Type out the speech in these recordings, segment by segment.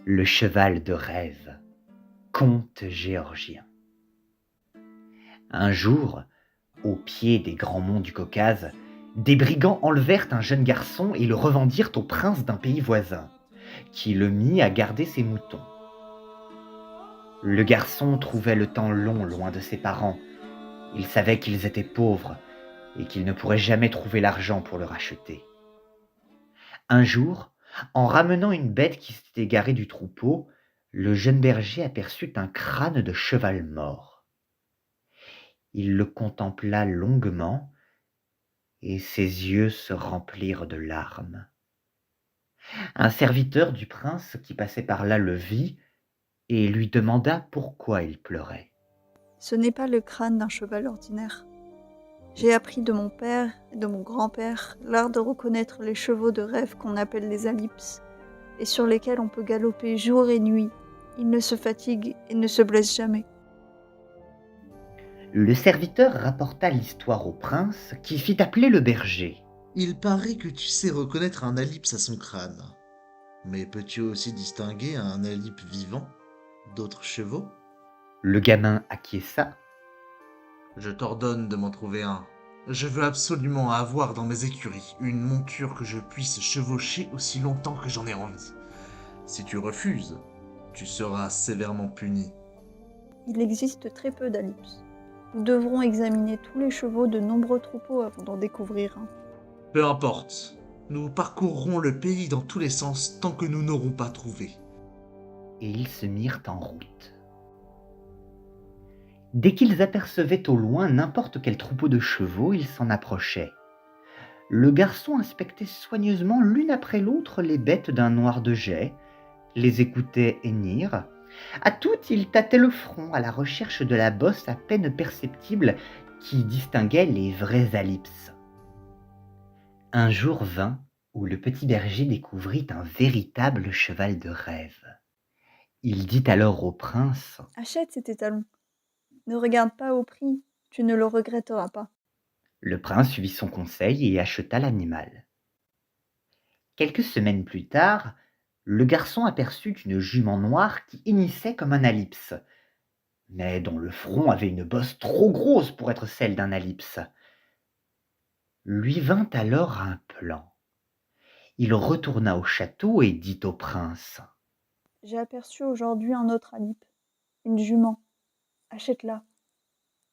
Le cheval de rêve, conte géorgien. Un jour, au pied des grands monts du Caucase, des brigands enlevèrent un jeune garçon et le revendirent au prince d'un pays voisin, qui le mit à garder ses moutons. Le garçon trouvait le temps long loin de ses parents. Il savait qu'ils étaient pauvres et qu'il ne pourrait jamais trouver l'argent pour le racheter. Un jour, en ramenant une bête qui s'était égarée du troupeau, le jeune berger aperçut un crâne de cheval mort. Il le contempla longuement et ses yeux se remplirent de larmes. Un serviteur du prince qui passait par là le vit et lui demanda pourquoi il pleurait. Ce n'est pas le crâne d'un cheval ordinaire. J'ai appris de mon père et de mon grand-père l'art de reconnaître les chevaux de rêve qu'on appelle les alypes, et sur lesquels on peut galoper jour et nuit. Ils ne se fatiguent et ne se blessent jamais. Le serviteur rapporta l'histoire au prince qui fit appeler le berger. Il paraît que tu sais reconnaître un alypse à son crâne. Mais peux-tu aussi distinguer un alype vivant d'autres chevaux? Le gamin acquiesça. Je t'ordonne de m'en trouver un. Je veux absolument avoir dans mes écuries une monture que je puisse chevaucher aussi longtemps que j'en ai envie. Si tu refuses, tu seras sévèrement puni. Il existe très peu d'alypes. Nous devrons examiner tous les chevaux de nombreux troupeaux avant d'en découvrir un. Peu importe, nous parcourrons le pays dans tous les sens tant que nous n'aurons pas trouvé. Et ils se mirent en route. Dès qu'ils apercevaient au loin n'importe quel troupeau de chevaux, ils s'en approchaient. Le garçon inspectait soigneusement l'une après l'autre les bêtes d'un noir de jais, les écoutait hennir. À toutes, il tâtait le front à la recherche de la bosse à peine perceptible qui distinguait les vrais alypes. Un jour vint où le petit berger découvrit un véritable cheval de rêve. Il dit alors au prince : « Achète cet étalon. Ne regarde pas au prix, tu ne le regretteras pas. » Le prince suivit son conseil et acheta l'animal. Quelques semaines plus tard, le garçon aperçut une jument noire qui hennissait comme un alypse, mais dont le front avait une bosse trop grosse pour être celle d'un alypse. Lui vint alors un plan. Il retourna au château et dit au prince : « J'ai aperçu aujourd'hui un autre alype, une jument. Achète-la.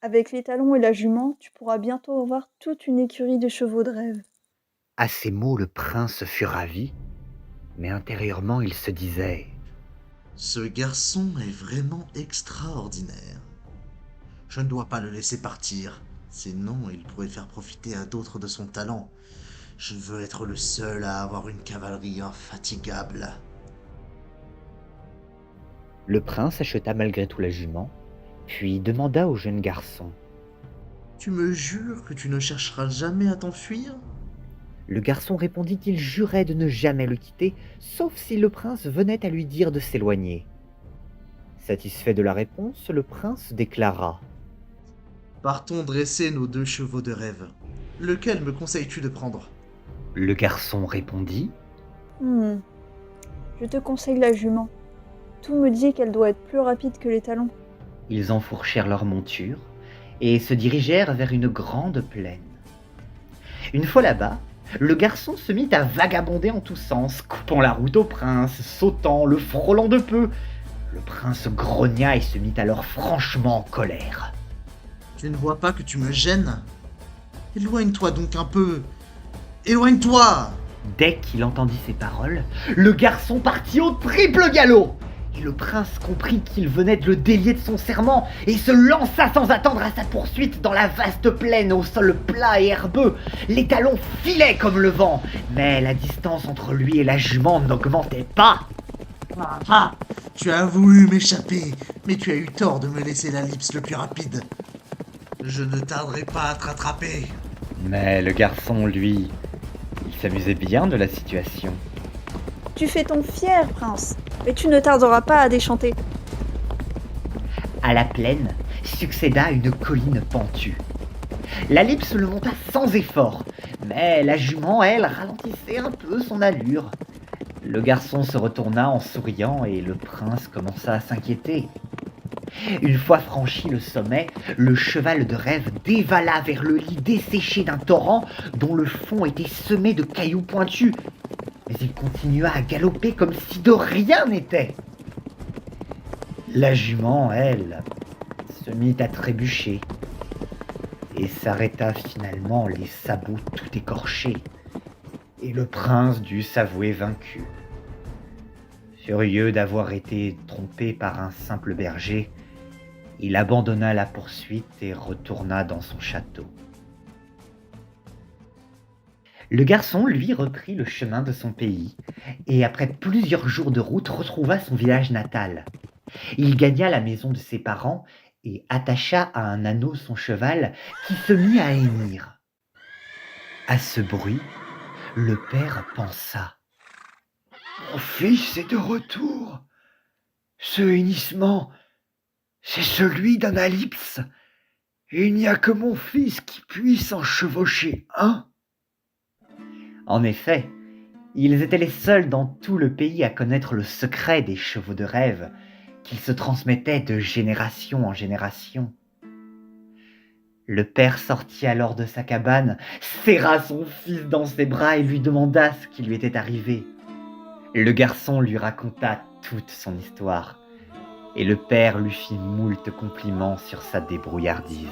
Avec l'étalon et la jument, tu pourras bientôt avoir toute une écurie de chevaux de rêve. » À ces mots, le prince fut ravi, mais intérieurement il se disait : Ce garçon est vraiment extraordinaire. Je ne dois pas le laisser partir, sinon il pourrait faire profiter à d'autres de son talent. Je veux être le seul à avoir une cavalerie infatigable. Le prince acheta malgré tout la jument, puis demanda au jeune garçon : Tu me jures que tu ne chercheras jamais à t'enfuir ? Le garçon répondit qu'il jurait de ne jamais le quitter, sauf si le prince venait à lui dire de s'éloigner. Satisfait de la réponse, le prince déclara : Partons dresser nos 2 chevaux de rêve. Lequel me conseilles-tu de prendre ? Le garçon répondit : Je te conseille la jument. Tout me dit qu'elle doit être plus rapide que l'étalon. Ils enfourchèrent leurs montures et se dirigèrent vers une grande plaine. Une fois là-bas, le garçon se mit à vagabonder en tous sens, coupant la route au prince, sautant, le frôlant de peu. Le prince grogna et se mit alors franchement en colère. Tu ne vois pas que tu me gênes ? Éloigne-toi donc un peu. Éloigne-toi ! Dès qu'il entendit ces paroles, le garçon partit au triple galop. Et le prince comprit qu'il venait de le délier de son serment et se lança sans attendre à sa poursuite dans la vaste plaine au sol plat et herbeux. L'étalon filait comme le vent, mais la distance entre lui et la jument n'augmentait pas. Tu as voulu m'échapper, mais tu as eu tort de me laisser l'ellipse le plus rapide. Je ne tarderai pas à te rattraper. Mais le garçon, lui, il s'amusait bien de la situation. Tu fais ton fier, prince, mais tu ne tarderas pas à déchanter. À la plaine succéda une colline pentue. L'ellipse le monta sans effort, mais la jument, elle, ralentissait un peu son allure. Le garçon se retourna en souriant et le prince commença à s'inquiéter. Une fois franchi le sommet, le cheval de rêve dévala vers le lit desséché d'un torrent dont le fond était semé de cailloux pointus. Mais il continua à galoper comme si de rien n'était. La jument, elle, se mit à trébucher et s'arrêta finalement les sabots tout écorchés. Et le prince dut s'avouer vaincu. Furieux d'avoir été trompé par un simple berger, il abandonna la poursuite et retourna dans son château. Le garçon, lui, reprit le chemin de son pays, et après plusieurs jours de route, retrouva son village natal. Il gagna la maison de ses parents et attacha à un anneau son cheval qui se mit à hennir. À ce bruit, le père pensa. « Mon fils est de retour. Ce hennissement, c'est celui d'un alypse. Et il n'y a que mon fils qui puisse en chevaucher un. » En effet, ils étaient les seuls dans tout le pays à connaître le secret des chevaux de rêve, qu'ils se transmettaient de génération en génération. Le père sortit alors de sa cabane, serra son fils dans ses bras et lui demanda ce qui lui était arrivé. Le garçon lui raconta toute son histoire, et le père lui fit moult compliments sur sa débrouillardise.